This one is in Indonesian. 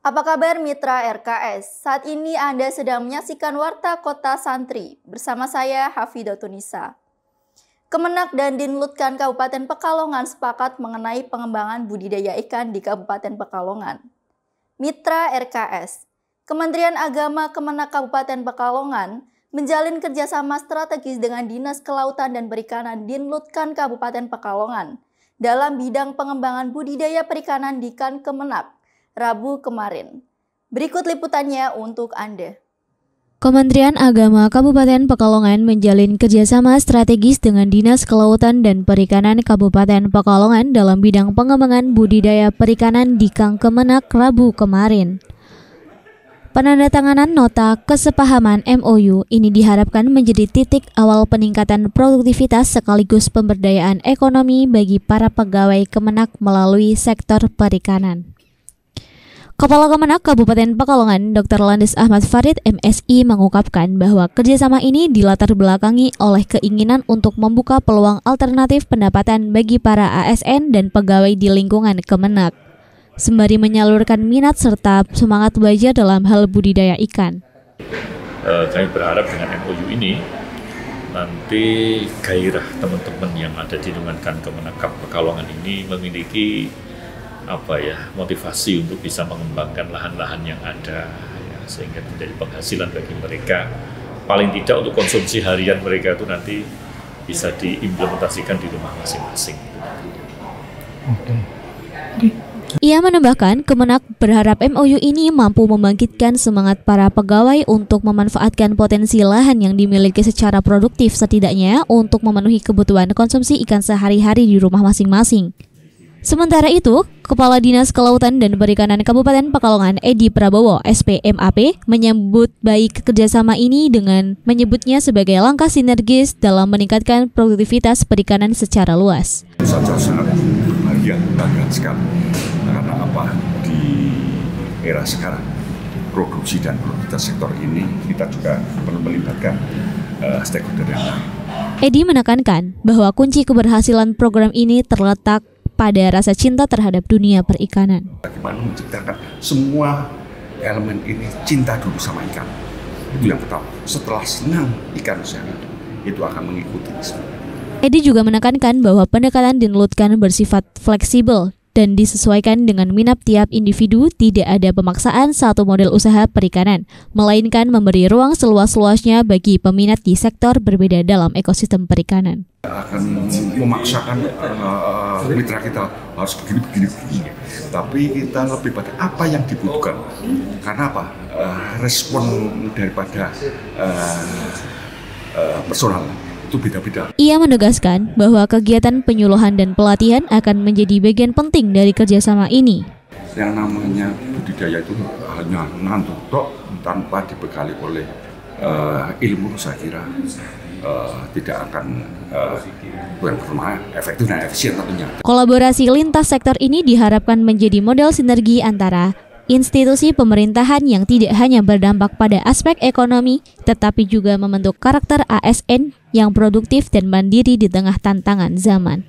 Apa kabar mitra RKS? Saat ini Anda sedang menyaksikan Warta Kota Santri bersama saya Hafidatunisa. Kemenak dan Dinlutkan Kabupaten Pekalongan sepakat mengenai pengembangan budidaya ikan di Kabupaten Pekalongan. Mitra RKS, Kementerian Agama Kemenak Kabupaten Pekalongan menjalin kerjasama strategis dengan Dinas Kelautan dan Perikanan Dinlutkan Kabupaten Pekalongan dalam bidang pengembangan budidaya perikanan di Kemenak Rabu kemarin. Berikut liputannya untuk Anda. Kementerian Agama Kabupaten Pekalongan menjalin kerjasama strategis dengan Dinas Kelautan dan Perikanan Kabupaten Pekalongan dalam bidang pengembangan budidaya perikanan di Kemenak Rabu kemarin. Penandatanganan nota kesepahaman MOU ini diharapkan menjadi titik awal peningkatan produktivitas sekaligus pemberdayaan ekonomi bagi para pegawai Kemenak melalui sektor perikanan. Kepala Kemenak Kabupaten Pekalongan, Dr. Landes Ahmad Farid, MSI, mengungkapkan bahwa kerjasama ini dilatar belakangi oleh keinginan untuk membuka peluang alternatif pendapatan bagi para ASN dan pegawai di lingkungan Kemenak, sembari menyalurkan minat serta semangat belajar dalam hal budidaya ikan. Kami berharap dengan MOU ini nanti gairah teman-teman yang ada di lingkungan Kemenak Pekalongan ini memiliki motivasi untuk bisa mengembangkan lahan-lahan yang ada, sehingga menjadi penghasilan bagi mereka. Paling tidak untuk konsumsi harian mereka itu nanti bisa diimplementasikan di rumah masing-masing. Ia menambahkan, Kemenak berharap MOU ini mampu membangkitkan semangat para pegawai untuk memanfaatkan potensi lahan yang dimiliki secara produktif, setidaknya untuk memenuhi kebutuhan konsumsi ikan sehari-hari di rumah masing-masing. Sementara itu, Kepala Dinas Kelautan dan Perikanan Kabupaten Pekalongan Edi Prabowo, SPMAP, menyambut baik kerjasama ini dengan menyebutnya sebagai langkah sinergis dalam meningkatkan produktivitas perikanan secara luas. Sangat bahagia, bangga sekali. Karena di era sekarang, produksi dan produktivitas sektor ini kita juga perlu melibatkan stakeholder yang lain. Edi menekankan bahwa kunci keberhasilan program ini terletak pada rasa cinta terhadap dunia perikanan. Bagaimana menciptakan semua elemen ini cinta dulu sama ikan. Itu yang pertama. Setelah senang ikan usaha itu akan mengikuti semua. Edi juga menekankan bahwa pendekatan Dinlutkan bersifat fleksibel dan disesuaikan dengan minat tiap individu, tidak ada pemaksaan satu model usaha perikanan, melainkan memberi ruang seluas-luasnya bagi peminat di sektor berbeda dalam ekosistem perikanan. Akan memaksakan mitra kita harus begini, tapi kita lebih pada apa yang dibutuhkan. Karena apa? Respon daripada personal itu beda-beda. Ia menegaskan bahwa kegiatan penyuluhan dan pelatihan akan menjadi bagian penting dari kerjasama ini. Yang namanya budidaya itu hanya nantuk tanpa dibekali oleh ilmu, saya kira tidak akan efektif dan efisien tentunya. Kolaborasi lintas sektor ini diharapkan menjadi model sinergi antara institusi pemerintahan yang tidak hanya berdampak pada aspek ekonomi, tetapi juga membentuk karakter ASN yang produktif dan mandiri di tengah tantangan zaman.